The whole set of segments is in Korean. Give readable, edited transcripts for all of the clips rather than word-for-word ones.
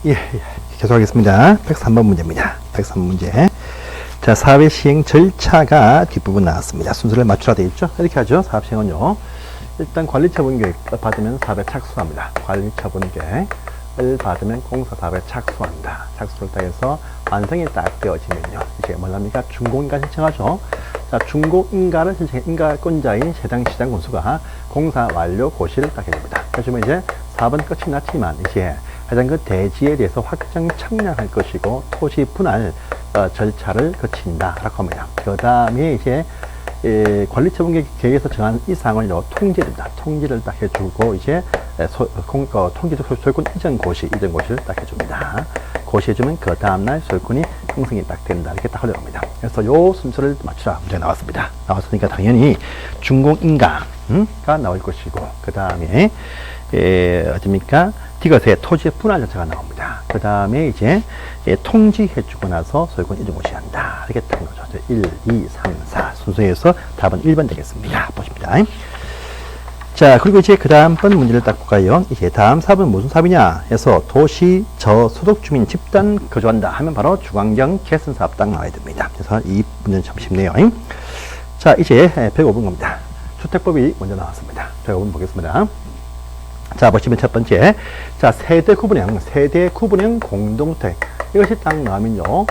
예, 계속하겠습니다. 103번 문제입니다. 103번 문제. 자, 사업의 시행 절차가 뒷부분 나왔습니다. 순서를 맞추라 되어 있죠? 이렇게 하죠. 사업 시행은요. 일단 관리처분 계획을 받으면 사업에 착수합니다. 관리처분 계획을 받으면 공사 사업에 착수한다. 착수를 딱 해서 완성이 딱 되어지면요. 이제 뭐랍니까? 준공인가 신청하죠. 자, 준공인가를 신청해 인가권자인 해당 군수가 공사 완료 고시를 딱 해줍니다. 그러면 이제 사업은 끝이 났지만 이제 해당 그 대지에 대해서 확정 청량할 것이고 토지 분할 절차를 거친다라고 합니다. 그 다음에 이제 관리처분 계획에서 정한 이 사항을요 통지입니다. 통지를 딱 해주고 이제 통지 소유권 이전 고시를 딱 해줍니다. 고시해주면 그 다음날 소유권이 형성이 딱 된다 이렇게 딱 흘러갑니다. 그래서 요 순서를 맞추라 문제가 나왔습니다. 나왔으니까 당연히 준공인가가 나올 것이고 그 다음에 어딥니까? 디귿의 토지의 분할 절차가 나옵니다. 그 다음에 이제 통지해주고 나서 소유권 이전 고시한다. 이렇게 딱 거죠. 1, 2, 3, 4 순서에서 답은 1번 되겠습니다. 보십니다. 자, 그리고 이제 그 다음 번 문제를 딱 볼까요? 이제 다음 사업은 무슨 사업이냐 해서 도시 저소득 주민 집단 거주한다 하면 바로 주관경 개선 사업 딱 나와야 됩니다. 그래서 이 문제는 참 쉽네요. 자, 이제 105번 겁니다. 주택법이 먼저 나왔습니다. 105번 보겠습니다. 자, 보시면 첫 번째. 자, 세대 구분형 공동주택. 이것이 딱 나오면요.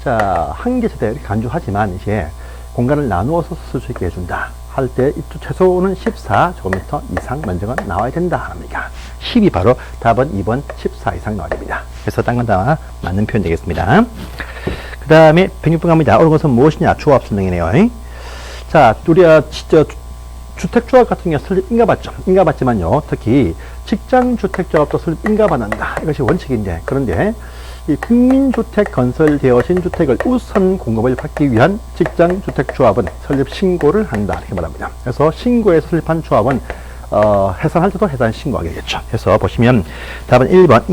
자, 한 개 세대 이렇게 간주하지만 이제 공간을 나누어서 쓸 수 있게 해준다. 할 때 최소는 14제곱미터 이상 면적은 나와야 된다. 합니다. 10이 바로 답은 2번 14 이상 나와야 됩니다. 그래서 딴 건 다 맞는 표현 되겠습니다. 그 다음에 106번 갑니다. 옳은 것은 무엇이냐? 조합 설명이네요. 자, 우리가 진짜 주택조합 같은 경우 설립 인가받죠. 인가받지만요. 특히 직장주택조합도 설립 인가받는다. 이것이 원칙인데 그런데 이 국민주택 건설되어진 주택을 우선 공급을 받기 위한 직장주택조합은 설립 신고를 한다. 이렇게 말합니다. 그래서 신고해서 설립한 조합은 해산할 때도 해산 신고하겠죠. 그래서 보시면 답은 1번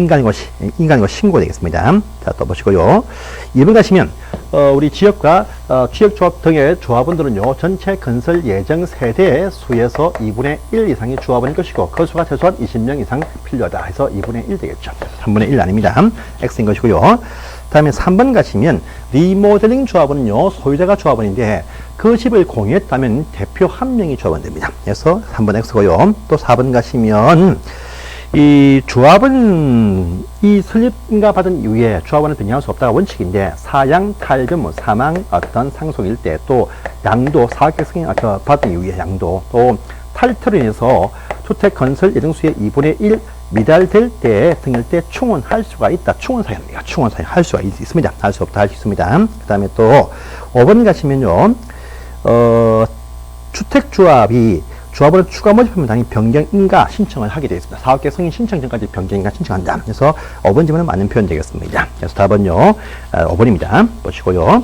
인간과 신고 되겠습니다. 자, 또 보시고요. 2번 가시면 우리 지역과 지역조합 등의 조합원들은요 전체 건설 예정 세대의 수에서 2분의 1 이상이 조합원일 것이고 그 수가 최소한 20명 이상 필요하다 해서 2분의 1 되겠죠. 3분의 1 아닙니다. X인 것이고요. 다음에 3번 가시면 리모델링 조합원은요 소유자가 조합원인데 그 집을 공유했다면 대표 한 명이 조합원 됩니다. 그래서 3번 X고요. 또 4번 가시면 이 조합은 이 설립인가 받은 이후에 조합원을 변경할 수 없다가 원칙인데 사양, 탈변, 사망, 어떤 상속일 때 또 양도, 사학적 승인 받은 이후에 양도 또 탈퇴로 인해서 주택 건설 예정수의 2분의 1 미달될 때 등일 때 충원할 수가 있다. 충원사유입니다. 충원사유 할 수가 있습니다. 할 수 없다 할 수 있습니다. 그 다음에 또 5번 가시면요. 주택조합이 조합원을 추가 모집하면 당연히 변경인가 신청을 하게 되어 있습니다. 사업계획 승인 신청 전까지 변경인가 신청한다. 그래서 5번 지문은 맞는 표현 되겠습니다. 그래서 답은요. 5번입니다. 보시고요.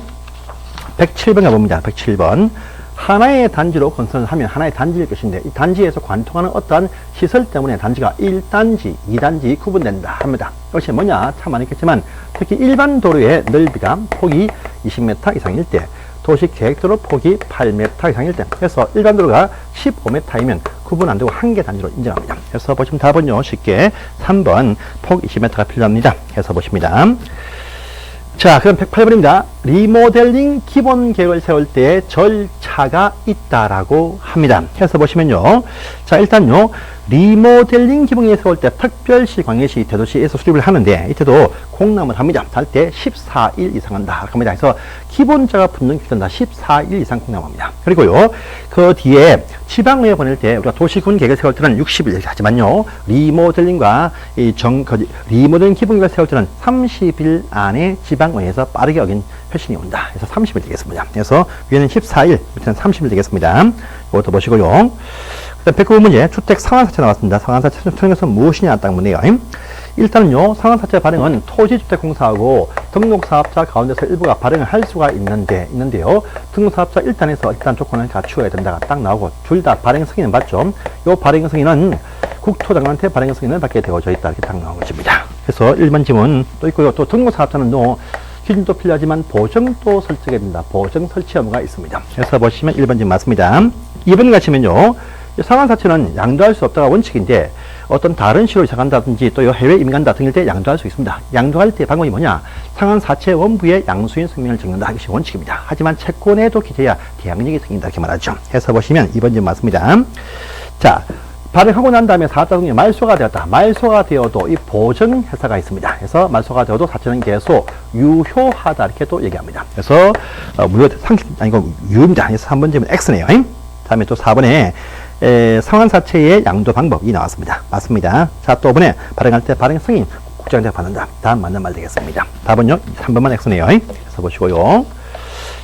107번 가봅니다. 107번. 하나의 단지로 건설을 하면 하나의 단지일 것인데 이 단지에서 관통하는 어떠한 시설 때문에 단지가 1단지, 2단지 구분된다 합니다. 이것이 뭐냐? 참 많겠지만 특히 일반 도로의 넓이가 폭이 20m 이상일 때 도시계획도로 폭이 8m 이상일 때 그래서 일반 도로가 15m이면 구분 안 되고 한 개 단지로 인정합니다. 그래서 보시면 답은요 쉽게 3번 폭 20m가 필요합니다. 해서 보십니다. 자, 그럼 108번입니다. 리모델링 기본 계획을 세울 때 절차가 있다라고 합니다. 해서 보시면요. 자, 일단요. 리모델링 기본 계획을 세울 때 특별시, 광역시, 대도시에서 수립을 하는데 이때도 공람을 합니다. 할 때 14일 이상 한다. 합니다. 그래서 기본자가 붙는 기준다 14일 이상 공람합니다. 그리고요. 그 뒤에 지방의회 보낼 때 우리가 도시군 계획을 세울 때는 60일 하지만요. 리모델링과 리모델링 기본 계획을 세울 때는 30일 안에 지방의회에서 빠르게 어긴 회신이 온다. 그래서 30일 되겠습니다. 그래서 위에는 14일, 밑에는 30일 되겠습니다. 이것도 보시고요. 109번 문제, 주택 상환사채 나왔습니다. 상환사채 설정한 것은 무엇이냐 딱 묻네요. 일단은요, 상환사채 발행은 토지주택공사하고 등록사업자 가운데서 일부가 발행을 할 수가 있는데요. 등록사업자 일단 조건을 갖추어야 된다가 딱 나오고, 둘 다 발행 승인은 받죠. 요 발행 승인은 국토장관한테 발행 승인을 받게 되어져 있다. 이렇게 딱 나온 것입니다. 그래서 1번 지문 또 있고요. 또 등록사업자는 기준도 필요하지만 보정도 설치해야 된다. 보정 설치 의무가 있습니다. 그래서 보시면 1번 지문 맞습니다. 2번 가시면요. 상환사채는 양도할 수 없다가 원칙인데 어떤 다른 시로 이사 간다든지 또 해외 이민 간다 등일 때 양도할 수 있습니다. 양도할 때 방법이 뭐냐? 상환 사채 원부의 양수인 성명을 적는다. 이것이 원칙입니다. 하지만 채권에도 기재해야 대항력이 생긴다. 이렇게 말하죠. 해서 보시면 2번 점 맞습니다. 자, 발행하고 난 다음에 사업자 등록이 말소가 되었다. 말소가 되어도 이 보증회사가 있습니다. 그래서 말소가 되어도 사채는 계속 유효하다. 이렇게 또 얘기합니다. 그래서 무효 아니고 유효입니다. 그래서 3번 점은 X네요. 다음에 또 4번에 상환사채의 양도 방법이 나왔습니다. 맞습니다. 자, 또 5번에 발행할 때 발행 승인 국장한테 받는다. 다음 맞는 말 되겠습니다. 답은요 3번만 X네요. 그래서 보시고요.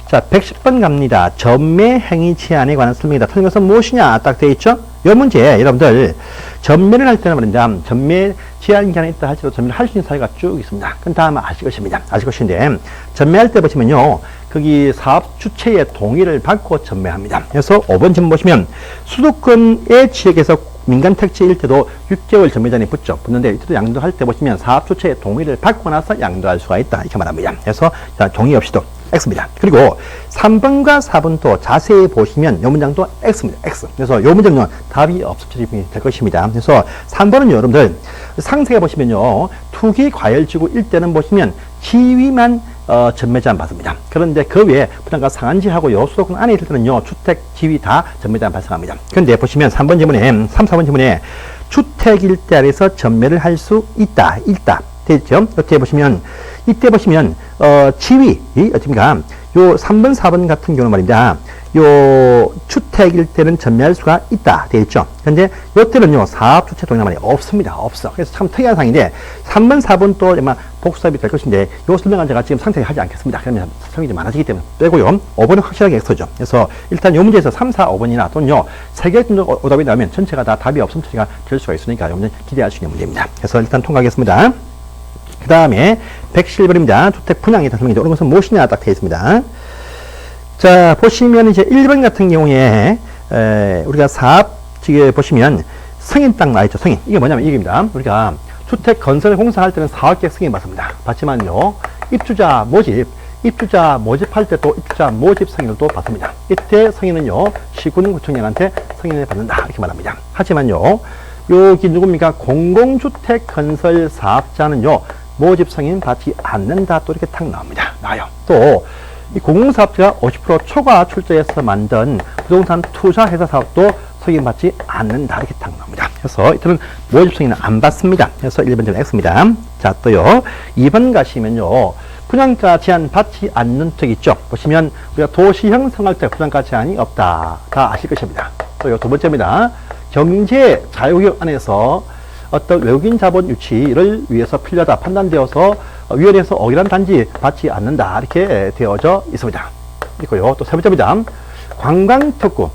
자, 110번 갑니다. 전매 행위 제한에 관한 설명이다. 틀린 것은 무엇이냐? 딱 되어 있죠? 이 문제, 여러분들, 전매를 할 때는 말입니다. 전매 제한 기한이 있다 할지라도 전매를 할 수 있는 사유가 쭉 있습니다. 그건 다 아마 아실 것입니다. 아실 것인데, 전매할 때 보시면요, 거기 사업 주체의 동의를 받고 전매합니다. 그래서 5번 점 보시면, 수도권의 지역에서 민간 택지일 때도 6개월 전매전이 붙는데 이때도 양도할 때 보시면 사업 주체의 동의를 받고 나서 양도할 수가 있다. 이렇게 말합니다. 그래서 동의 없이도 X입니다. 그리고 3번과 4번도 자세히 보시면 이 문장도 X입니다. X. 그래서 이 문장은 답이 없을 될 것입니다. 그래서 3번은 여러분들 상세히 보시면요. 투기 과열지구 일대는 보시면 지위만 전매제한 받습니다. 그런데 그 외에 부담가 상한지하고요. 수도권 안에 있을 때는요. 주택, 지위 다 전매제한 발생합니다. 그런데 보시면 3번 지문에 3, 4번 지문에 주택 일대 아래서 전매를 할 수 있다. 됐죠? 이렇게 보시면 이때 보시면 지위 어떻습니까? 요 3번, 4번 같은 경우는 말입니다. 요 주택일 때는 전매할 수가 있다. 되어 있죠. 현재 요때는요 사업 주체 동의가 말이 없습니다. 없어. 그래서 참 특이한 상인데 3번, 4번 또 아마 복습이 될 것인데 요 설명은 제가 지금 상세히 하지 않겠습니다. 그러면 설명이 좀 많아지기 때문에 빼고요. 5번은 확실하게 X죠. 그래서 일단 요 문제에서 3, 4, 5번이나 또는요 3개 정도 오답이 나오면 전체가 다 답이 없음 처리가 될 수가 있으니까 여러분들 기대할 수 있는 문제입니다. 그래서 일단 통과하겠습니다. 그 다음에 111번입니다. 주택 분양에 대한 설명인데 오늘 것은 무엇이냐 딱 되어 있습니다. 자, 보시면 이제 1번 같은 경우에 우리가 사업 지금 보시면 승인 딱 나있죠. 승인. 이게 뭐냐면 이겁니다. 우리가 주택 건설 공사할 때는 사업계획 승인 받습니다. 받지만요. 입주자 모집할 때 또 입주자 모집 승인을 또 받습니다. 이때 승인은요. 시군구청장한테 승인을 받는다. 이렇게 말합니다. 하지만요. 여기 누굽니까? 공공주택 건설 사업자는요. 모집 승인 받지 않는다. 또 이렇게 탁 나옵니다. 나요. 또 이 공공사업자가 50% 초과 출자해서 만든 부동산 투자 회사 사업도 승인받지 않는다. 이렇게 딱 나옵니다. 그래서 이때는 모집 승인은 안 받습니다. 그래서 1번 점 X입니다. 자, 또요. 2번 가시면요. 분양가 제한 받지 않는 쪽 있죠. 보시면 우리가 도시 형성할 때 분양가 제한이 없다. 다 아실 것입니다. 또요. 두 번째입니다. 경제 자유구역 안에서 어떤 외국인 자본 유치를 위해서 필요하다 판단되어서 위원회에서 억울한 단지 받지 않는다. 이렇게 되어져 있습니다. 있고요. 또 세 번째입니다. 관광특구,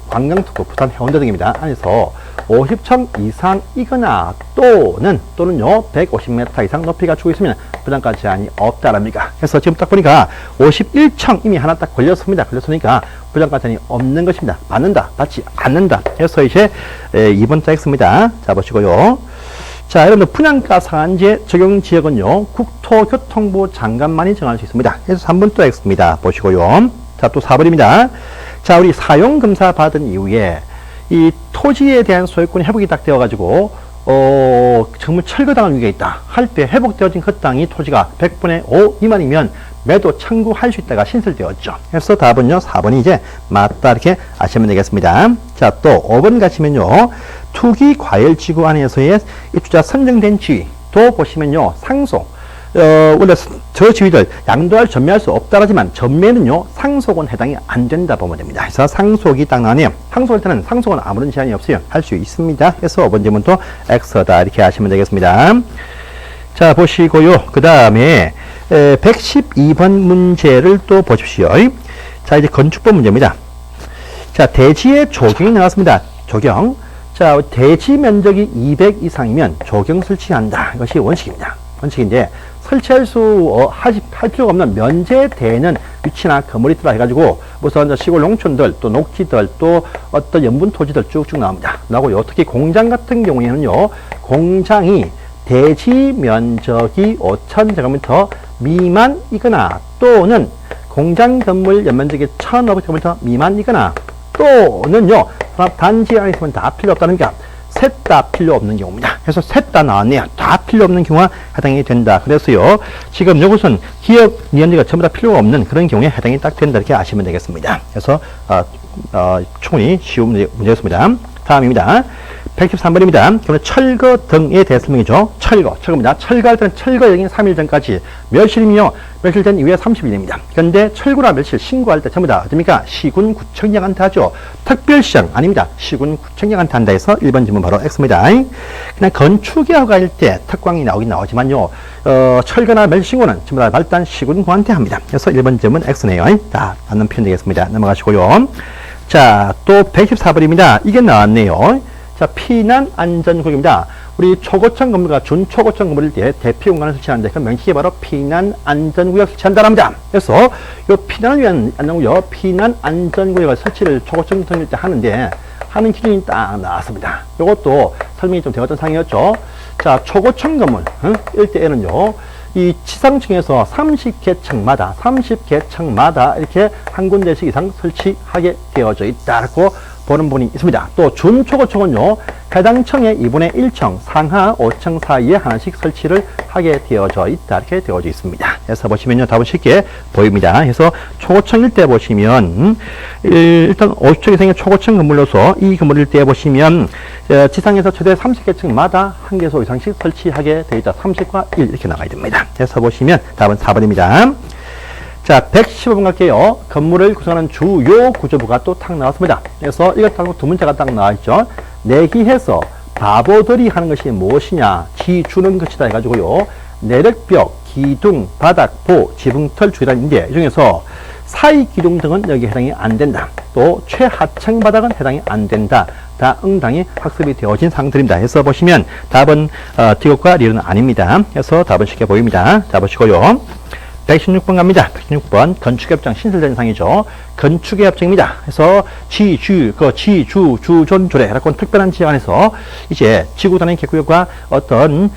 부산 해운대 등입니다. 안에서 50층 이상이거나 또는요 150m 이상 높이가 주고 있으면 분양가 제한이 없다랍니까? 그래서 지금 딱 보니까 51층 이미 하나 딱 걸렸으니까 분양가 제한이 없는 것입니다. 받지 않는다. 그래서 이제 2번 자 X입니다. 자, 보시고요. 자, 여러분들 분양가 상한제 적용 지역은요 국토교통부 장관만이 정할 수 있습니다. 그래서 3번 또 X입니다. 보시고요. 자, 또 4번입니다. 자, 우리 사용검사 받은 이후에 이 토지에 대한 소유권이 회복이 딱 되어가지고 정말 철거당할 위기가 있다 할 때 회복되어진 그 땅이 토지가 100분의 5 미만이면 매도 청구할 수 있다가 신설되었죠. 그래서 답은요 4번이 이제 맞다 이렇게 아시면 되겠습니다. 자, 또 5번 가시면요 투기 과열지구 안에서의 입주자 선정된 지위도 보시면요 상속 원래 저 지위들 양도할 전매할 수 없다라지만 전매는요 상속은 해당이 안 된다 보면 됩니다. 그래서 상속이 딱 나네요. 상속할 때는 상속은 아무런 제한이 없어요. 할 수 있습니다. 그래서 5번 질문 또 X다 이렇게 하시면 되겠습니다. 자, 보시고요. 그 다음에 112번 문제를 또 보십시오. 자, 이제 건축법 문제입니다. 자, 대지의 조경이 나왔습니다. 조경. 자, 대지 면적이 200 이상이면 조경 설치한다. 이것이 원칙입니다. 원칙인데 설치할 할 필요가 없는 면제되는 위치나 건물이 있더라 해가지고 우선 시골 농촌들 또 녹지들 또 어떤 연분 토지들 쭉쭉 나옵니다. 나오고요. 특히 공장 같은 경우에는요. 공장이 대지 면적이 5,000제곱미터 미만이거나 또는 공장 건물 연면적이 1,500제곱미터 미만이거나 또는요. 단지 안에 있으면 다 필요 없다니까 셋 다 필요 없는 경우입니다. 그래서 셋 다 나왔네요. 다 필요 없는 경우가 해당이 된다. 그래서요, 지금 이것은 기억 니은지가 전부 다 필요가 없는 그런 경우에 해당이 딱 된다. 이렇게 아시면 되겠습니다. 그래서 충분히 쉬운 문제였습니다. 다음입니다. 113번입니다. 그러면 철거 등에 대해서 설명이죠. 철거입니다. 철거할 때는 철거 여기는 3일 전까지, 며칠이며 며칠 전 이후에 30일입니다. 그런데 철거나 며칠 신고할 때 전부 다 어떻습니까? 시군구청장한테 하죠. 특별시장 아닙니다. 시군구청장한테 한다 해서 1번 질문 바로 X입니다. 그냥 건축개혁할 때 특광이 나오긴 나오지만요, 철거나 며칠 신고는 전부 다 발단 시군구한테 합니다. 그래서 1번 질문 X네요. 자, 맞는 표현 되겠습니다. 넘어가시고요. 자, 또 114번입니다. 이게 나왔네요. 자, 피난 안전구역입니다. 우리 초고층 건물과 준초고층 건물일 때 대피 공간을 설치하는데 그 명칭이 바로 피난 안전구역 설치한다는 겁니다. 그래서 이 피난을 위한 안전구역, 피난 안전구역을 설치를 초고층 건물일 때 하는데 하는 기준이 딱 나왔습니다. 이것도 설명이 좀 되었던 상황이었죠. 자, 초고층 건물 일대에는요, 이 지상층에서 30개층마다 이렇게 한 군데씩 이상 설치하게 되어져 있다고 보는 분이 있습니다. 또 준초고층은요, 해당 층의 2분의 1층 상하 5층 사이에 하나씩 설치를 하게 되어져 있다. 이렇게 되어져 있습니다. 그래서 보시면요, 답은 쉽게 보입니다. 그래서 초고층일 때 보시면 일단 50층 이상의 초고층 건물로서 이 건물일 때 보시면 지상에서 최대 30개층마다 한 개소 이상씩 설치하게 되어 있다. 30과 1 이렇게 나가야 됩니다. 그래서 보시면 답은 4번입니다. 자, 115번 갈게요. 건물을 구성하는 주요 구조부가 또 탁 나왔습니다. 그래서 이것 따고 두 문제가 딱 나와있죠. 내기해서 바보들이 하는 것이 무엇이냐, 지주는 것이다 해가지고요, 내력벽, 기둥, 바닥, 보, 지붕털, 주기단인데 이 중에서 사이 기둥 등은 여기 해당이 안 된다. 또 최하층 바닥은 해당이 안 된다. 다 응당이 학습이 되어진 사항들입니다. 해서 보시면 답은 디귿과 리을은 아닙니다. 그래서 답은 쉽게 보입니다. 자, 보시고요. 116번 갑니다. 116번 건축협정 신설된 상이죠. 건축의 협정입니다. 그래서 주존조례 라고 특별한 지역 안에서 이제 지구단위 개구역과 어떤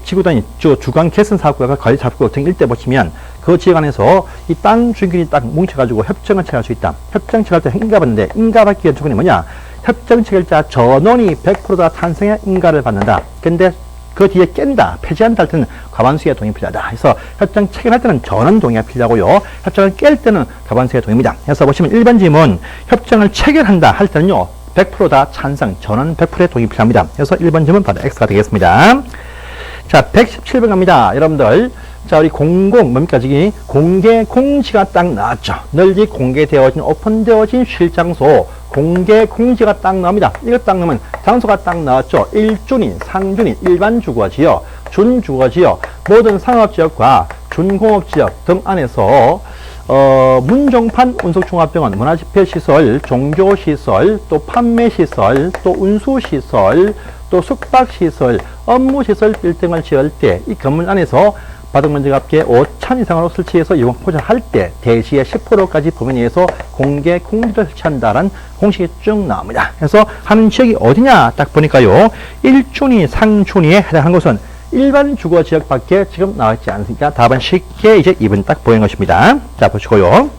지구단위 주간 개선 사업구역과 관리 사업구역 등 일대 보시면 그 지역 안에서 이 땅 주인들이 딱 뭉쳐가지고 협정을 체결할 수 있다. 협정 체결할 때 인가받는데 인가받기 위한 조건이 뭐냐? 협정 체결자 전원이 100% 다 탄성의 인가를 받는다. 근데 그 뒤에 깬다, 폐지한다 할 때는 과반수의 동의 필요하다. 그래서 협정 체결할 때는 전원 동의가 필요하고요, 협정을 깰 때는 과반수의 동의입니다. 그래서 보시면 1번 질문, 협정을 체결한다 할 때는요, 100% 다 찬성, 전원 100%의 동의 필요합니다. 그래서 1번 질문 바로 X가 되겠습니다. 자, 117번 갑니다. 여러분들, 자, 우리 뭡니까? 지금 공개 공지가 딱 나왔죠. 널리 공개되어진, 오픈되어진 실장소, 공개 공지가 딱 나옵니다. 이거 딱 나오면 장소가 딱 나왔죠. 1준인, 상준인, 일반 주거지역, 준주거지역, 모든 상업지역과 준공업지역 등 안에서 문종판 운송종합병원, 문화집회시설, 종교시설, 또 판매시설, 또 운수시설, 또 숙박시설, 업무시설 빌딩을 지을 때 이 건물 안에서 바닥면적 합계 5,000 이상으로 설치해서 이용포장 할 때 대시의 10%까지 범위 내에서 공개 공지를 설치한다라는 공식이 쭉 나옵니다. 그래서 하는 지역이 어디냐 딱 보니까요, 1준위, 상준위에 해당하는 것은 일반 주거 지역밖에 지금 나와 있지 않으니까 답은 쉽게 이제 2번 딱 보이는 것입니다. 자, 보시고요.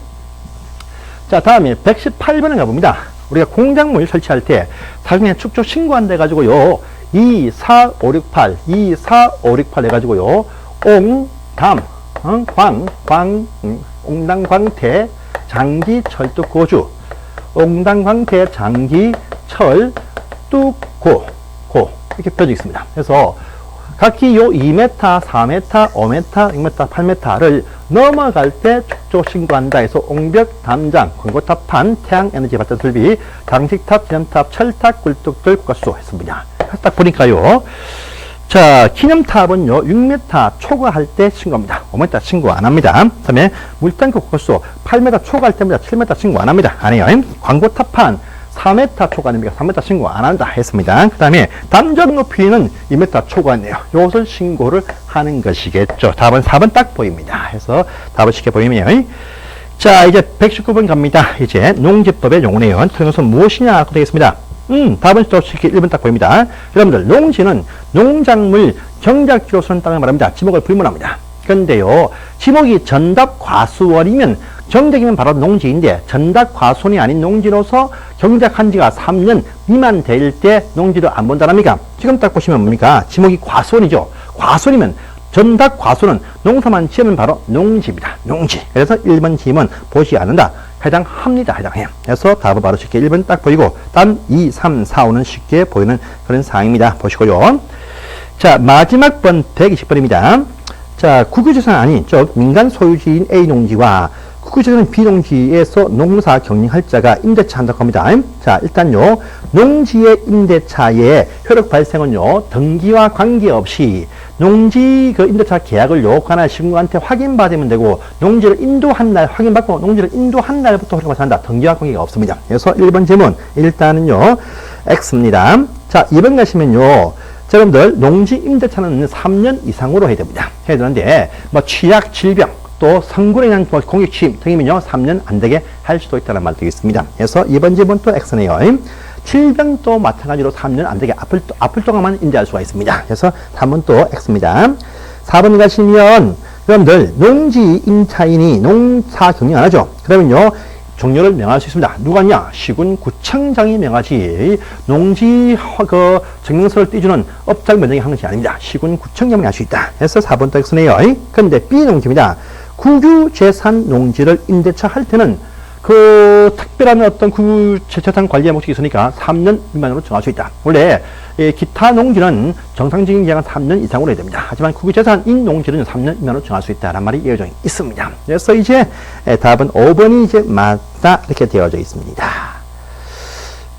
자, 다음에 118번을 가봅니다. 우리가 공작물 설치할 때 사전에 축조 신고한다 해가지고요, 24568 해가지고요, 옹당광태, 장기, 철뚝고주, 옹당광태, 장기, 철, 뚝고, 이렇게 펴져 있습니다. 그래서 각기 요 2m, 4m, 5m, 6m, 8m를 넘어갈 때 축조 신고한다 해서 옹벽, 담장, 광고탑판, 태양에너지 발전 설비, 장식탑, 기념탑, 철탑, 굴뚝들 국가수도 했습니다. 딱 보니까요, 자, 기념탑은요, 6m 초과할 때 신고합니다. 5m 신고 안 합니다. 그 다음에 물탱크 국가수도 8m 초과할 때입니다. 7m 신고 안 합니다. 안 해요. 광고탑판 4m 초과됩니다. 3m 신고 안 한다 했습니다. 그 다음에 담장 높이는 2m 초과했네요. 이것을 신고를 하는 것이겠죠. 답은 4번 딱 보입니다. 그래서 답을 쉽게 보이면, 자, 이제 119번 갑니다. 이제 농지법의 용어네요. 틀린 것은 무엇이냐고 되겠습니다. 답은 또 쉽게 1번 딱 보입니다. 여러분들, 농지는 농작물 경작지로 쓰는 땅을 말합니다. 지목을 불문합니다. 그런데요, 지목이 전답 과수원이면 정적이면 바로 농지인데 전작 과손이 아닌 농지로서 경작한 지가 3년 미만 될 때 농지를 안 본다랍니까? 지금 딱 보시면 뭡니까? 지목이 과손이죠. 과손이면 전작 과손은 농사만 지으면 바로 농지입니다. 농지. 그래서 1번 지음은 보지 않는다. 해당합니다. 해당해요. 그래서 답은 바로 쉽게 1번 딱 보이고 단 2, 3, 4, 5는 쉽게 보이는 그런 사항입니다. 보시고요. 자, 마지막 번 120번입니다. 자, 국유재산 아닌 즉 민간 소유지인 A 농지와 국유재산 B 농지에서 농사 경영할 자가 임대차 한다고 합니다. 자, 일단요 농지의 임대차의 효력 발생은요 등기와 관계없이 농지 그 임대차 계약을요 관할 시군구한테 확인받으면 되고 농지를 인도한 날 확인받고 농지를 인도한 날부터 효력 발생한다. 등기와 관계가 없습니다. 그래서 1번 질문 일단은요 X입니다. 자, 2번 가시면요. 자, 여러분들 농지 임대차는 3년 이상으로 해야 됩니다. 해야 되는데 뭐 취약, 질병, 또 선고에 의한 공익 취임 등이면요 3년 안 되게 할 수도 있다는 말 되겠습니다. 그래서 2번 질문 또 X네요. 질병도 마찬가지로 3년 안 되게 아플 동안만 임대할 수가 있습니다. 그래서 3번 또 X입니다. 4번 가시면 여러분들 농지 임차인이 농사 경영 안 하죠. 그러면요 종료를 명할 수 있습니다. 누가냐? 시군구청장이 명하지 농지 그 증명서를 떼주는 업장 면장이 하는 것이 아닙니다. 시군구청장이 할 수 있다. 그래서 4번 또 X네요. 그런데 B 농지입니다. 국유재산 농지를 임대차 할 때는 그 특별한 어떤 국유재산 관리의 목적이 있으니까 3년 미만으로 정할 수 있다. 원래 기타 농지는 정상적인 기간은 3년 이상으로 해야 됩니다. 하지만 국유재산인 농지는 3년 미만으로 정할 수 있다는 말이 이어져 있습니다. 그래서 이제 답은 5번이 이제 맞다 이렇게 되어져 있습니다.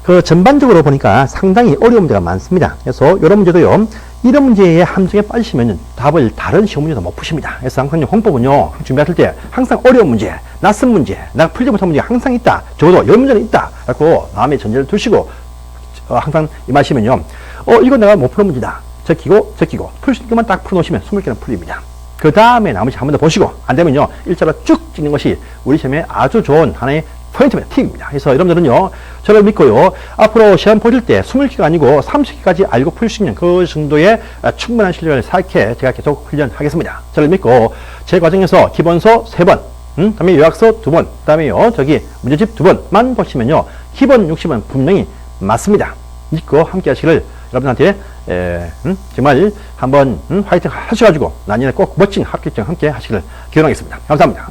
그 전반적으로 보니까 상당히 어려운 문제가 많습니다. 그래서 이런 문제도요. 이런 문제의 함정에 빠지시면 답을 다른 시험 문제도 못 푸십니다. 그래서 항상 홍법은요 준비하실 때 항상 어려운 문제, 낯선 문제, 내가 풀지 못한 문제가 항상 있다. 적어도 이런 문제는 있다. 그래서 마음에 전제를 두시고 항상 임하시면요. 이거 내가 못 푸는 문제다. 적히고 풀 수 있는 것만 딱 풀어놓으시면 20개는 풀립니다. 그 다음에 나머지 한 번 더 보시고 안 되면요 일자로 쭉 찍는 것이 우리 시험에 아주 좋은 하나의 포인트입니다. 팁입니다. 그래서 여러분들은요 저를 믿고요 앞으로 시험 보실 때 20개가 아니고 30개까지 알고 풀 수 있는 그 정도의 충분한 실력을 쌓게 제가 계속 훈련하겠습니다. 저를 믿고 제 과정에서 기본서 3번 그다음에 요약서 2번 그다음에요 문제집 2번만 보시면요 기본 60은 분명히 맞습니다. 믿고 함께 하시기를 여러분한테 정말 한번 화이팅 하셔가지고 내년에 꼭 멋진 합격증 함께 하시기를 기원하겠습니다. 감사합니다.